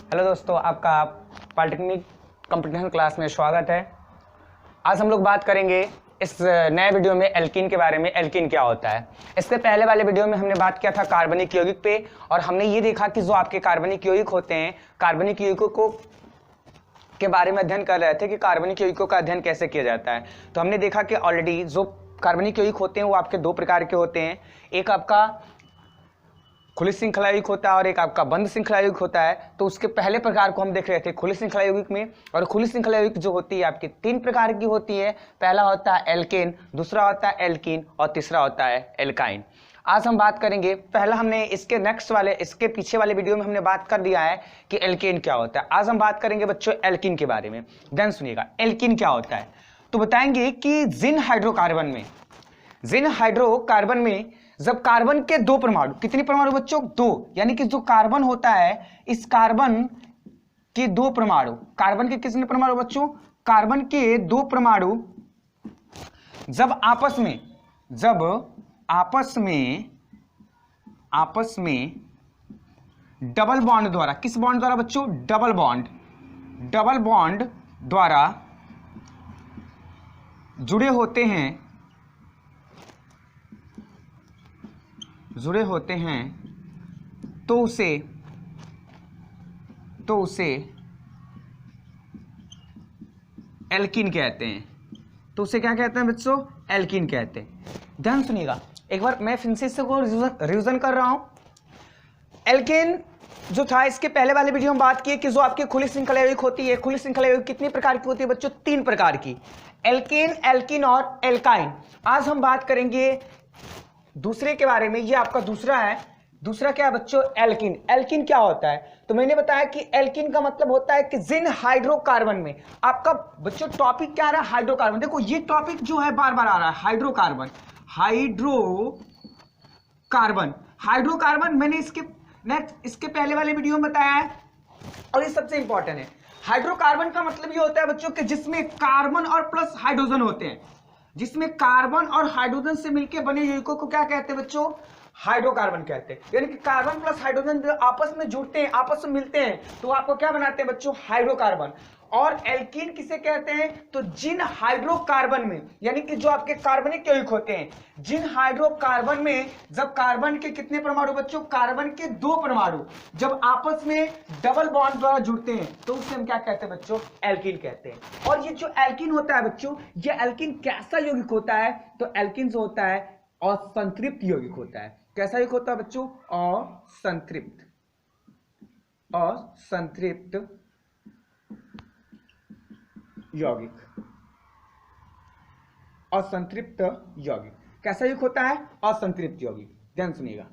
Hello दोस्तों, आपका polytechnic competition class में स्वागत है। आज हम लोग बात करेंगे इस नए वीडियो में एल्कीन के बारे में। एल्कीन क्या होता है? इससे पहले वाले वीडियो में हमने बात किया था कार्बनिक यौगिक पे, और हमने ये देखा कि जो आपके कार्बनिक यौगिक होते हैं, कार्बनिक यौगिकों को के बारे में अध्ययन कर रहे थे कि कार्बनिक यौगिकों का अध्ययन कैसे किया जाता है। तो हमने देखा कि ऑलरेडी जो कार्बनिक यौगिक होते हैं वो आपके दो प्रकार के होते हैं। एक आपका खुली श्रृंखला यौगिक होता है और एक आपका बंद श्रृंखला यौगिक होता है। तो उसके पहले प्रकार को हम देख रहे थे खुली श्रृंखला यौगिक में। और खुली श्रृंखला यौगिक जो होती है आपकी तीन प्रकार की होती है। पहला होता है एल्केन, दूसरा होता है एल्कीन और तीसरा होता है एल्काइन। आज हम बात करेंगे, पहला हमने इसके पीछे वाले वीडियो में हमने बात कर दिया है कि एल्केन क्या होता है। आज हम बात करेंगे बच्चों एल्कीन के बारे में। ध्यान सुनिएगा, एल्कीन क्या होता है तो बताएंगे कि जिन हाइड्रोकार्बन में जब कार्बन के दो परमाणु, कितने परमाणु बच्चों? दो, यानी कि जो कार्बन होता है इस कार्बन के दो परमाणु, कार्बन के कितने परमाणु बच्चों? कार्बन के दो परमाणु जब आपस में डबल बॉन्ड द्वारा, किस बॉन्ड द्वारा बच्चों? डबल बॉन्ड द्वारा जुड़े होते हैं तो उसे एल्कीन कहते हैं। तो उसे क्या कहते हैं बच्चों? एल्कीन कहते हैं। ध्यान सुनिएगा, एक बार मैं फिर से इसको रिवीजन कर रहा हूं। एल्केन जो था, इसके पहले वाले वीडियो में बात की कि जो आपकी खुली श्रृंखला यौगिक होती है, खुली श्रृंखला यौगिक कितनी प्रकार की होती है बच्चों? तीन प्रकार की, एल्केन, एल्कीन और एल्काइन। आज हम बात करेंगे दूसरे के बारे में। ये आपका दूसरा है। दूसरा क्या है बच्चों? एल्कीन। एल्कीन क्या होता है तो मैंने बताया कि एल्कीन का मतलब होता है कि जिन हाइड्रोकार्बन में, आपका बच्चों टॉपिक क्या आ रहा है? हाइड्रोकार्बन। देखो ये टॉपिक जो है बार बार आ रहा है, हाइड्रोकार्बन। हाइड्रोकार्बन मैंने इसके पहले वाले वीडियो में बताया है, और ये सबसे इंपॉर्टेंट है। हाइड्रोकार्बन का मतलब ये होता है बच्चों कि जिसमें कार्बन और प्लस हाइड्रोजन होते हैं, जिसमें कार्बन और हाइड्रोजन से मिलकर बने यौगिकों को क्या कहते हैं बच्चों? हाइड्रोकार्बन कहते हैं। यानी कि कार्बन प्लस हाइड्रोजन जो आपस में जुड़ते हैं, आपस में मिलते हैं, तो आपको क्या बनाते हैं बच्चों? हाइड्रोकार्बन। और एल्कीन किसे कहते हैं तो जिन हाइड्रोकार्बन में, यानी कि जो आपके कार्बनिक यौगिक होते हैं, जिन हाइड्रोकार्बन में जब कार्बन के कितने परमाणु बच्चों? कार्बन के दो परमाणु जब आपस में डबल बॉन्ड द्वारा जुड़ते हैं तो उसे हम क्या कहते हैं बच्चों? एल्कीन कहते हैं। और ये जो एल्कीन होता है बच्चों, ये एल्कीन कैसा यौगिक होता है तो एल्कीन जो होता है असंतृप्त यौगिक होता है। कैसा यौगिक होता है बच्चों? असंतृप्त यौगिक। असंतृप्त यौगिक कैसा यौगिक होता है? असंतृप्त यौगिक। ध्यान सुनिएगा,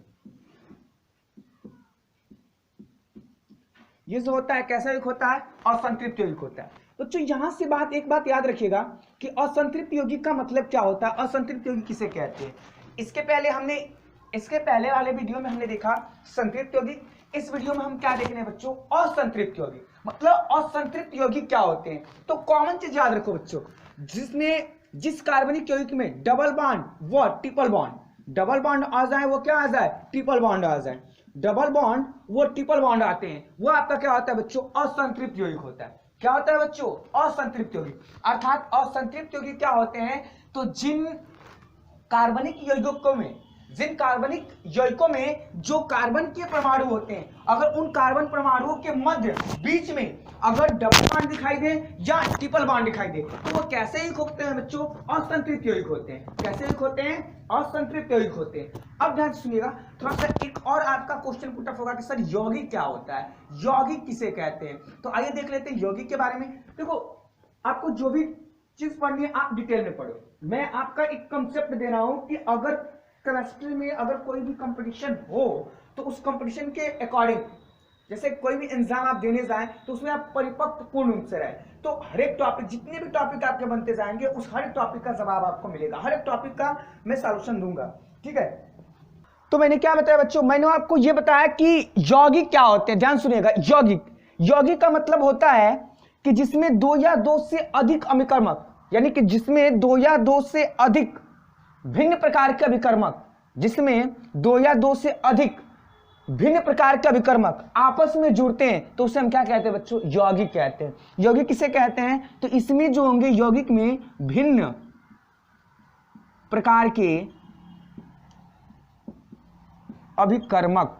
ये जो होता है कैसा यौगिक होता है? असंतृप्त यौगिक होता है। तो यहां से एक बात याद रखिएगा कि असंतृप्त यौगिक का मतलब क्या होता है, असंतृप्त यौगिक किसे कहते हैं। इसके पहले वाले वीडियो में हमने देखा संतृप्त यौगिक। इस वीडियो में हम क्या देखने बच्चों? असंतृप्त यौगिक। मतलब असंतृप्त यौगिक क्या होते हैं तो कॉमन चीज याद रखो बच्चों, जिस कार्बनिक यौगिक में डबल बॉन्ड व ट्रिपल बॉन्ड, डबल बॉन्ड आ जाए वो क्या आ जाए? ट्रिपल बॉन्ड आ जाए। डबल बॉन्ड वो ट्रिपल बॉन्ड आते हैं, वो आपका क्या होता है बच्चों? असंतृप्त यौगिक होता है। क्या होता है बच्चों? असंतृप्त यौगिक। अर्थात असंतृप्त यौगिक क्या होते हैं तो जिन कार्बनिक यौगिकों में जो कार्बन के परमाणु होते हैं, अगर उन कार्बन परमाणुओं के मध्य बीच में अगर डबल बॉन्ड दिखाई दे या ट्रिपल बॉन्ड दिखाई दे तो वो कैसे यौगिक होते हैं बच्चों? असंतृप्त यौगिक होते हैं। कैसे यौगिक होते हैं? असंतृप्त यौगिक होते हैं। अब ध्यान सुनिएगा, थोड़ा सा एक और आपका क्वेश्चन पुट अप होगा कि सर यौगिक क्या होता है, यौगिक किसे कहते हैं। तो आइए देख लेते हैं यौगिक के बारे में। देखो, आपको जो भी चीज पढ़नी है आप डिटेल में पढ़ो। मैं आपका एक कंसेप्ट दे रहा हूं कि अगर केमिस्ट्री में अगर कोई भी कंपटीशन हो तो उस कंपटीशन के अकॉर्डिंग, जैसे कोई भी एग्जाम आप देने जाएं तो उसमें आप परिपक्व पूर्ण रूप से रहे, तो हर एक टॉपिक, जितने भी टॉपिक आपके बनते जाएंगे उस हर एक टॉपिक का जवाब आपको मिलेगा, हर एक टॉपिक का मैं सॉल्यूशन दूंगा। ठीक है, तो मैंने क्या बताया बच्चों? मैंने आपको यह बताया कि यौगिक क्या होते हैं। ध्यान सुनिएगा, यौगिक का मतलब होता है कि जिसमें दो या दो से अधिक अभिकर्मक, यानी कि जिसमें दो या दो से अधिक भिन्न प्रकार के अभिकर्मक, जिसमें दो या दो से अधिक भिन्न प्रकार के अभिकर्मक आपस में जुड़ते हैं तो उसे हम क्या कहते हैं बच्चों? यौगिक कहते हैं। यौगिक किसे कहते हैं? तो इसमें जो होंगे यौगिक में भिन्न प्रकार के अभिकर्मक,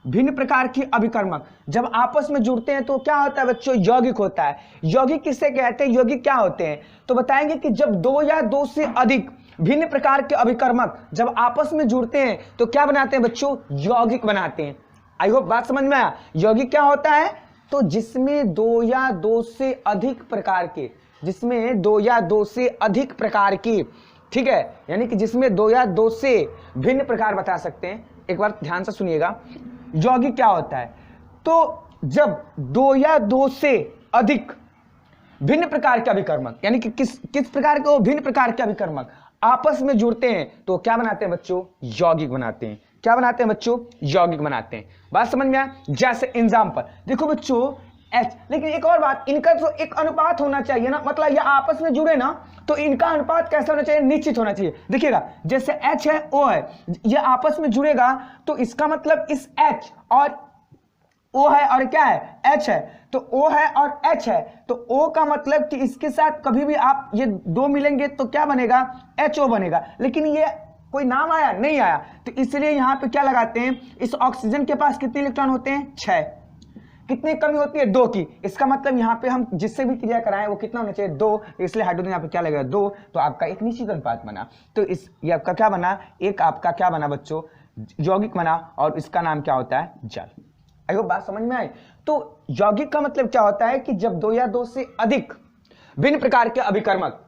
भिन्न प्रकार के अभिकर्मक जब आपस में जुड़ते हैं तो क्या होता है बच्चों? यौगिक होता है। यौगिक किसे कहते हैं? यौगिक क्या होते हैं? तो बताएंगे कि जब दो या दो से अधिक भिन्न प्रकार के अभिकर्मक जब आपस में जुड़ते हैं तो क्या बनाते हैं बच्चों? यौगिक बनाते हैं। आई होप बात समझ में आया। यौगिक क्या होता है? तो जिसमें दो या दो से अधिक प्रकार के, जिसमें दो या दो से अधिक प्रकार की, ठीक है, यानी कि जिसमें दो या दो से भिन्न प्रकार बता सकते हैं। एक बार ध्यान से सुनिएगा, यौगिक क्या होता है? तो जब दो या दो से अधिक भिन्न प्रकार के अभिकर्मक, यानी कि किस प्रकार के? वो भिन्न प्रकार के अभिकर्मक आपस में जुड़ते हैं तो क्या बनाते हैं बच्चों? यौगिक बनाते हैं। क्या बनाते हैं बच्चों? यौगिक बनाते हैं। बात समझ में आया? जैसे एग्जांपल देखो बच्चों H, लेकिन एक और बात, इनका तो एक अनुपात होना चाहिए ना, मतलब ये आपस में जुड़े ना तो इनका अनुपात कैसा होना चाहिए? निश्चित होना चाहिए। देखिएगा जैसे H है O है, ये आपस में जुड़ेगा तो इसका मतलब इस H और O है और क्या है? H है। तो O है और H है तो O का मतलब कि इसके साथ कभी भी आप ये दो मिलेंगे तो क्या बनेगा? HO बनेगा। लेकिन ये कोई नाम आया? नहीं आया। तो इसलिए यहां पे क्या लगाते हैं? इस ऑक्सीजन के पास कितने इलेक्ट्रॉन होते हैं? 6। कितनी कमी होती है? 2 की। इसका मतलब यहाँ पे हम जिससे भी क्रिया कराएं वो कितना होना चाहिए? 2। इसलिए हाइड्रोजन यहाँ पे क्या लगेगा? 2। तो आपका एक निश्चित अनुपात बना। तो ये आपका क्या बना? एक आपका क्या बना बच्चों? यौगिक बना और इसका नाम क्या होता है? जल। आई होप बात समझ में आई। तो यौगिक का मतलब क्या होता है कि जब दो या दो से अधिक भिन्न प्रकार के अभिकर्मक,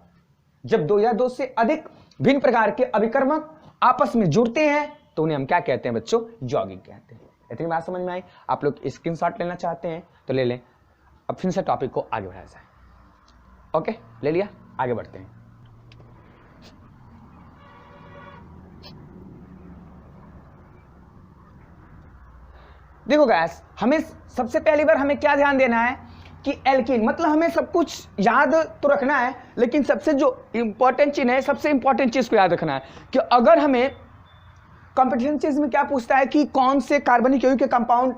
जब दो या दो से अधिक भिन्न प्रकार के अभिकर्मक आपस में जुड़ते हैं तो उन्हें हम क्या कहते हैं बच्चों? यौगिक कहते हैं। इतनी बात समझ में आई? आप लोग स्क्रीनशॉट लेना चाहते हैं तो ले लें। अब फिर से टॉपिक को आगे बढ़ाया जाए। ओके, ले लिया, आगे बढ़ते हैं। देखो गैस, हमें सबसे पहली बार हमें क्या ध्यान देना है कि एल्कीन, मतलब हमें सब कुछ याद तो रखना है लेकिन सबसे जो इंपॉर्टेंट चीज है, सबसे इंपॉर्टेंट चीज को याद रखना है कि अगर हमें कंपटीशन चीज में क्या पूछता है कि कौन से कार्बनिक यौगिक के कंपाउंड,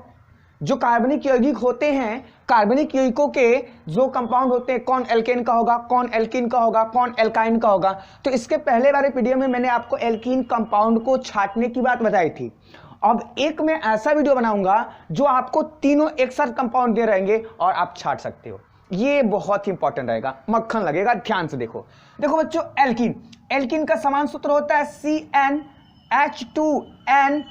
जो कार्बनिक यौगिक होते हैं, कार्बनिक यौगिकों के जो कंपाउंड होते हैं, कौन एल्केन का होगा, कौन एल्कीन का होगा, कौन एल्काइन का होगा। तो इसके पहले वाले वीडियो में मैंने आपको एल्कीन कंपाउंड को छांटने की बात बताई थी। अब एक मैं ऐसा वीडियो बनाऊंगा जो आपको तीनों एक साथ कंपाउंड दे रहेंगे और आप छांट सकते हो। ये बहुत ही इंपॉर्टेंट रहेगा, मक्खन लगेगा। ध्यान से देखो बच्चों, एल्कीन, एल्कीन का समान सूत्र होता है CnH2n।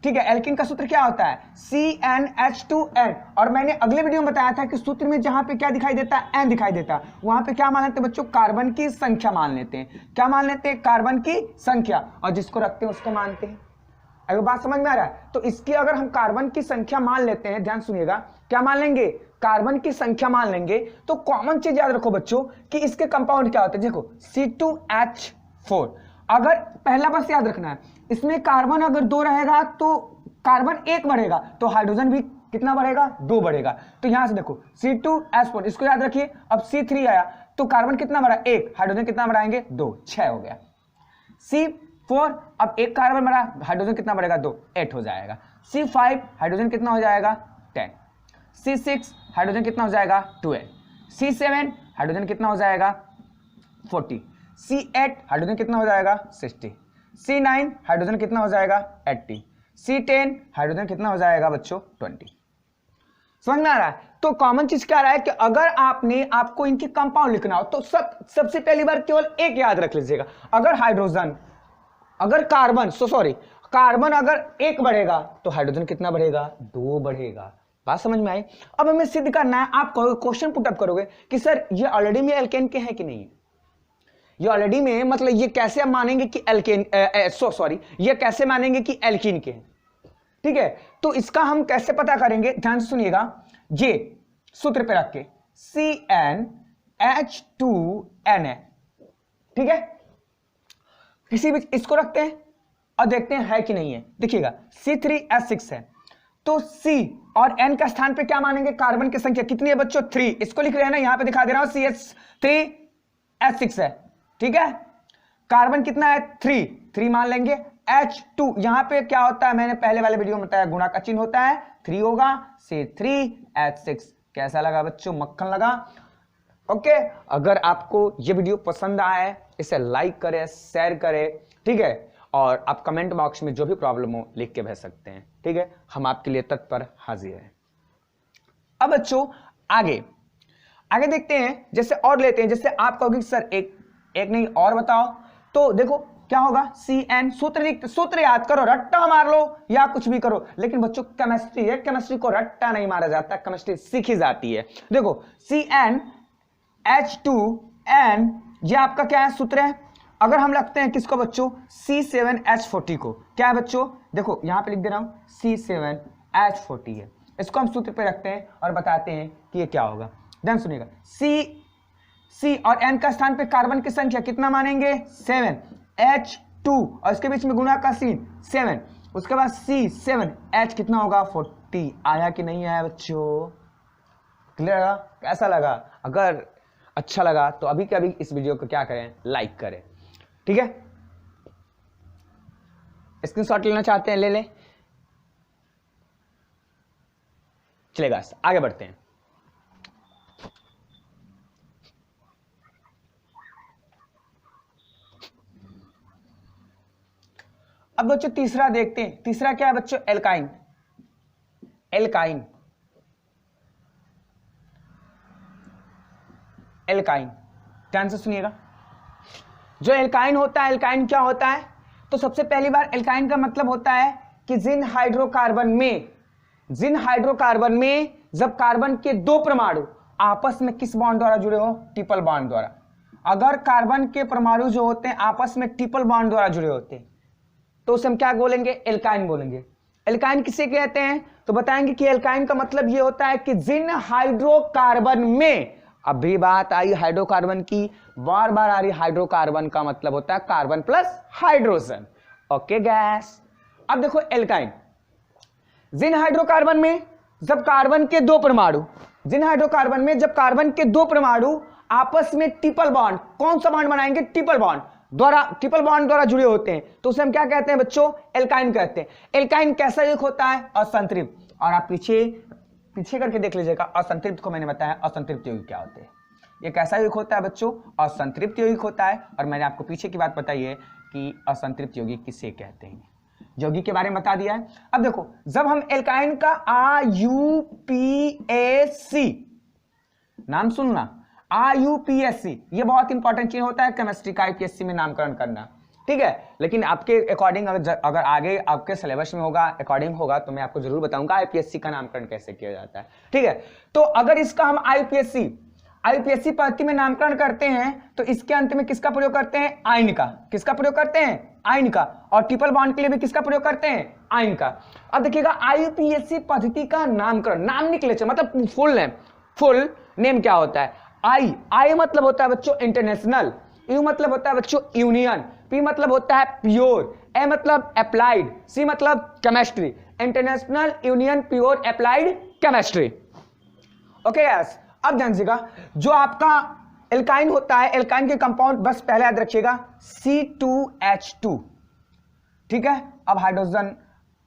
ठीक है, एल्कीन का सूत्र क्या होता है? CnH2n। और मैंने अगले वीडियो में बताया था कि सूत्र में जहां पे क्या दिखाई देता है? N दिखाई देता है। वहां पे क्या मान लेते हैं बच्चों? कार्बन की संख्या मान लेते हैं। क्या मान लेते हैं? कार्बन की संख्या। और जिसको रखते हैं उसको मानते हैं। अगर बात समझ में आ रहा है तो इसकी अगर हम कार्बन की संख्या मान लेते हैं, ध्यान सुनिएगा, क्या मान लेंगे? कार्बन की संख्या मान लेंगे। तो कॉमन चीज याद रखो बच्चों कि इसके कंपाउंड क्या होते हैं। देखो C2H4, अगर पहला बस याद रखना है, इसमें कार्बन अगर 2 रहेगा तो कार्बन 1 बढ़ेगा तो हाइड्रोजन भी कितना बढ़ेगा? 2 बढ़ेगा। तो यहां से देखो C2H4, इसको याद रखिए। अब C3 आया तो कार्बन कितना बढ़ा? 1। हाइड्रोजन कितना बढ़ाएंगे? 2, 6 हो गया। C4, अब 1 कार्बन बढ़ा, हाइड्रोजन कितना बढ़ेगा? 2, 8 हो जाएगा। C5, हाइड्रोजन कितना हो जाएगा? 10। C6, हाइड्रोजन कितना हो जाएगा? 12। C7, हाइड्रोजन कितना हो जाएगा? 40। C8, हाइड्रोजन कितना हो जाएगा? 60। C9, हाइड्रोजन कितना हो जाएगा? 80। C10, हाइड्रोजन कितना हो जाएगा बच्चों? 20। समझ में आ रहा है? तो कॉमन चीज क्या रहा है कि अगर आपको इनके कंपाउंड लिखना हो तो सबसे पहली बार केवल एक याद रख लीजिएगा। अगर कार्बन अगर 1 बढ़ेगा तो हाइड्रोजन कितना बढ़ेगा? 2 बढ़ेगा। बात समझ में आई? अब हमें सिद्ध करना है। आप क्वेश्चन पुटअप करोगे कि सर ये ऑलरेडी में एल्केन के हैं कि नहीं? ये ऑलरेडी में मतलब ये कैसे हम मानेंगे कि एल्केन, ये कैसे मानेंगे कि एल्कीन के हैं? ठीक है, तो इसका हम कैसे पता करेंगे? ध्यान से सुनिएगा। ये सूत्र पे रख के CnH2n है, ठीक है, किसी भी इसको रखते हैं और देखते हैं है कि नहीं है। देखिएगा C3H6 है तो C और N का स्थान पे क्या मानेंगे? कार्बन की संख्या कितनी है बच्चों? 3। इसको लिख रहे हैं ना, यहां पे दिखा दे रहा हूं, CH3H6 है, ठीक है। कार्बन कितना है? 3 मान लेंगे। H2 यहां पे क्या होता है, मैंने पहले वाले वीडियो में बताया, गुणा का चिन्ह होता है, 3 होगा, C3H6। कैसा लगा बच्चों, मक्खन लगा। ओके, अगर आपको ये वीडियो पसंद आया है इसे लाइक करें, शेयर करें, ठीक है, और आप कमेंट बॉक्स में जो भी प्रॉब्लम हो लिख के भेज सकते हैं, ठीक है, हम आपके लिए तत्पर हाजिर हैं। अब बच्चों आगे देखते हैं, जैसे और लेते हैं, जैसे आप कहोगे सर एक नहीं और बताओ, तो देखो क्या होगा, CN सूत्र याद करो, रट्टा मार लो या कुछ भी करो, लेकिन बच्चों केमिस्ट्री है, केमिस्ट्री को रट्टा नहीं मारा जाता, केमिस्ट्री सीखी जाती है। देखो CnH2n ये आपका क्या है, सूत्र है। अगर हम रखते हैं किसको बच्चों, C7H40 को, क्या है बच्चों, देखो यहां पे लिख दे रहा हूं, C7H40 है, इसको हम सूत्र पे रखते हैं और बताते हैं कि ये क्या होगा। ध्यान सुनिएगा, C और N का स्थान पे कार्बन की संख्या कितना मानेंगे, 7, H2 और इसके बीच में गुणा का चिन्ह 7, उसके बाद C7H कितना होगा, 40। आया कि नहीं आया बच्चों, क्लियर लगा, कैसा लगा? अगर अच्छा लगा तो अभी के अभी इस वीडियो को क्या करें, लाइक करें, ठीक है। स्क्रीनशॉट लेना चाहते हैं ले लें, चलेगा, आगे बढ़ते हैं। अब बच्चों तीसरा देखते हैं, तीसरा क्या है बच्चों, एल्काइन। ध्यान से सुनिएगा, जो एल्काइन होता है, एल्काइन क्या होता है, तो सबसे पहली बार एल्काइन का मतलब होता है कि जिन हाइड्रोकार्बन में जब कार्बन के दो परमाणु आपस में किस बॉन्ड द्वारा जुड़े हो, ट्रिपल बॉन्ड द्वारा। अगर कार्बन के परमाणु जो होते हैं आपस में ट्रिपल बॉन्ड द्वारा जुड़े होते हैं तो उसे हम क्या बोलेंगे, एल्काइन बोलेंगे। एल्काइन किसे कहते हैं, तो बताएंगे कि एल्काइन का मतलब यह होता है कि जिन हाइड्रोकार्बन में, अभी बात आई हाइड्रोकार्बन की, बार बार आ रही, हाइड्रोकार्बन का मतलब होता है carbon plus hydrogen, okay gas. अब देखो एल्काइन, जिन हाइड्रोकार्बन में जब कार्बन के दो परमाणु आपस में ट्रिपल बॉन्ड, कौन सा बॉन्ड बनाएंगे, ट्रिपल बॉन्ड द्वारा जुड़े होते हैं, तो उसे हम क्या कहते हैं बच्चों, एल्काइन कहते हैं। एल्काइन कैसा युग्म होता है, असंतृप्त। और आप पीछे करके देख लीजिएगा, असंतृप्त को मैंने बताया, असंतृप्त यौगिक क्या होते हैं। ये कैसा यौगिक होता है बच्चों, असंतृप्त यौगिक होता है। और मैंने आपको पीछे की बात बताई है कि असंतृप्त यौगिक किसे कहते हैं, यौगिक के बारे में बता दिया है। अब देखो, जब हम एल्काइन का IUPAC नाम सुनना, IUPAC ये बहुत इंपॉर्टेंट चीज होता है केमिस्ट्री का, IPSC में नामकरण करना, ठीक है। लेकिन आपके अकॉर्डिंग अगर आगे आपके सिलेबस में होगा, अकॉर्डिंग होगा, तो मैं आपको जरूर बताऊंगा IPSC का नामकरण कैसे किया जाता है, ठीक है। तो अगर इसका हम IPSC पद्धति में नामकरण करते हैं तो इसके अंत में किसका प्रयोग करते हैं, आयन का। किसका प्रयोग करते हैं, आयन का। और ट्रिपल बॉन्ड के लिए भी किसका प्रयोग करते हैं, आयन का। अब देखिएगा IUPAC पद्धति का नामकरण, नाम निकले मतलब फुल नेम क्या होता है, आई मतलब होता है बच्चों इंटरनेशनल, यू मतलब होता है बच्चों यूनियन, पी मतलब होता है प्योर, ए मतलब अप्लाइड, सी मतलब chemistry, international union pure applied chemistry, okay yes. अब ध्यान दीजिएगा, जो आपका एल्काइन होता है, एल्काइन के कंपाउंड बस पहले याद रखिएगा C2H2, ठीक है। अब हाइड्रोजन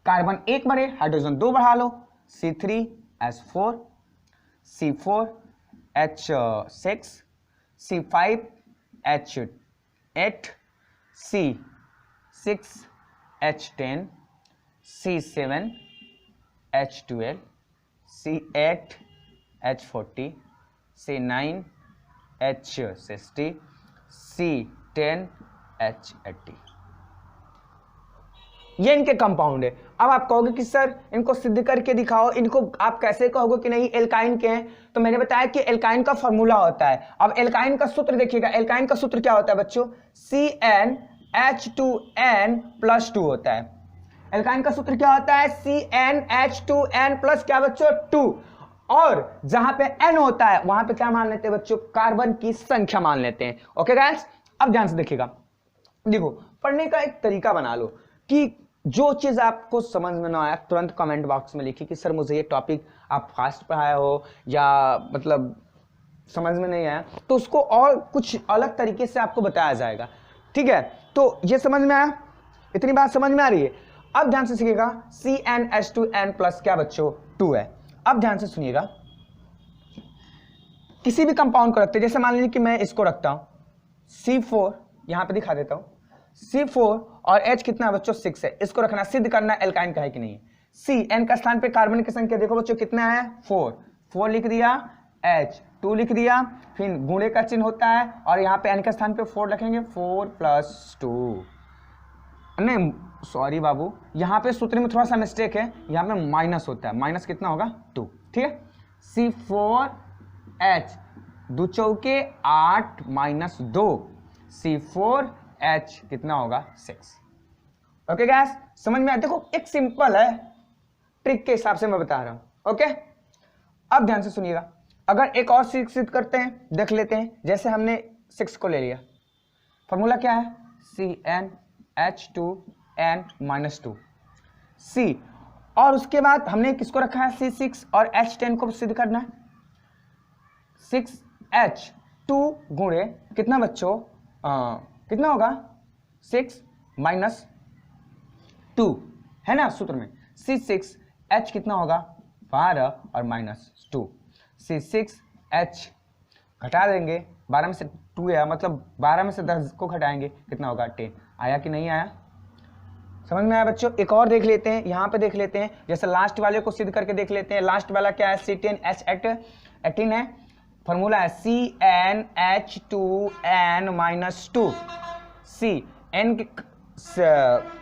कार्बन 1 बने, हाइड्रोजन 2 बढ़ा लो, C3H4, C4H6, C5H8, C6H10, C7H12, C8H40, C9H60, C10H80, ये इनके कंपाउंड है। अब आप कहोगे कि सर इनको सिद्ध करके दिखाओ, इनको आप कैसे कहोगे कि नहीं एल्काइन के हैं, तो मैंने बताया कि एल्काइन का फॉर्मूला होता है। अब एल्काइन का सूत्र देखिएगा, एल्काइन का सूत्र क्या होता है बच्चों, CnH2n+2 होता है। एल्काइन का सूत्र क्या होता है, CnH2n+ क्या बच्चों, 2। और जहां पे n होता है वहां पे क्या मान लेते हैं बच्चों, कार्बन की संख्या मान लेते हैं, ओके गाइस। अब ध्यान से देखिएगा, देखो पढ़ने का एक तरीका बना लो कि जो चीज आपको समझ में ना आया तुरंत कमेंट बॉक्स में लिखिए कि सर मुझे ये टॉपिक आप फास्ट पढ़ाया हो या मतलब समझ में नहीं आया, तो उसको और कुछ अलग तरीके से आपको बताया जाएगा, ठीक है। तो ये समझ में आया, इतनी बात समझ में आ रही है? अब ध्यान से सीखिएगा, CnH2n प्लस क्या बच्चों 2 है। अब ध्यान से सुनिएगा, किसी भी कंपाउंड को रखते हैं, जैसे मान लीजिए कि मैं इसको रखता हूं C4, यहां पे दिखा देता हूं C4 और H कितना है बच्चों 6 है। इसको रखना, सिद्ध करना एल्काइन का है कि नहीं है। C, N का स्थान पे कार्बन की संख्या देखो बच्चों कितना है 4 लिख दिया, H 2 लिख दिया, फिर गुणे का चिन्ह होता है और यहाँ पे N का स्थान पे 4 रखेंगे, 4 + 2। नहीं सॉरी बाबू, यहाँ पे सूत्र में थोड़ा सा मिस्टेक है, यहाँ पे माइनस होता है, माइनस कितना होगा 2, ठीक है। C4H 2 चौके 8 - 2, C4H कितना होगा 6। ओके गैस, समझ में आया? देखो एक सिंपल है, ट्रिक के हिसाब से मैं बता रहा हूं। ओके, अब ध्यान से सुनिएगा, अगर एक और सिद्ध करते हैं, देख लेते हैं। जैसे हमने 6 को ले लिया, फॉर्मूला क्या है CnH2n - 2 C, और उसके बाद हमने किसको रखा है C6 और H10 को सिद्ध करना है। 6H2 गुणे कितना बच्चों कितना होगा 6 - 2 है ना सूत्र में। C6H कितना होगा 12 और -2, C6H घटा देंगे, 12 में से 2 है, मतलब 12 में से 10 को घटाएंगे कितना होगा 10। आया कि नहीं आया? समझ में आया बच्चों? एक और देख लेते हैं, यहाँ पे देख लेते हैं, जैसे लास्ट वाले को सिद्ध करके देख लेते हैं। लास्ट वाला क्या है C10H18 है, फॉर्मूला है CnH2n - 2।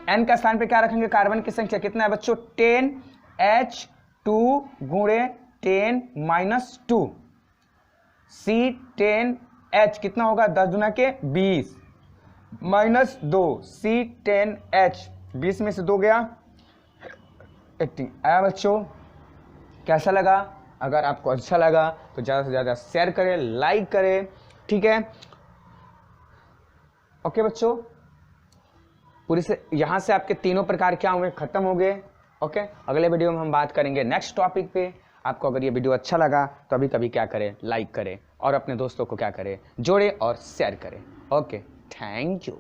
N का स्थान पे क्या रखेंगे, कार्बन की संख्या कितना है बच्चों 10H2 गुणे 10 - 2, C10H कितना होगा 10 दूना के 20 -2, C10H 20 में से 2 गया 18। आया बच्चों? कैसा लगा? अगर आपको अच्छा लगा तो ज़्यादा से ज़्यादा शेयर करें, लाइक करें, ठीक है। ओके बच्चों, पूरी से यहाँ से आपके तीनों प्रकार क्या होंगे, खत्म हो गए। ओके, अगले वीडियो में हम बात करेंगे नेक्स्ट टॉपिक पे। आपको अगर ये वीडियो अच्छा लगा तो अभी कभी क्या करें, लाइक करें और अपने दोस्तों को क्या करें, जोड़े और शेयर करें। Okay, thank you.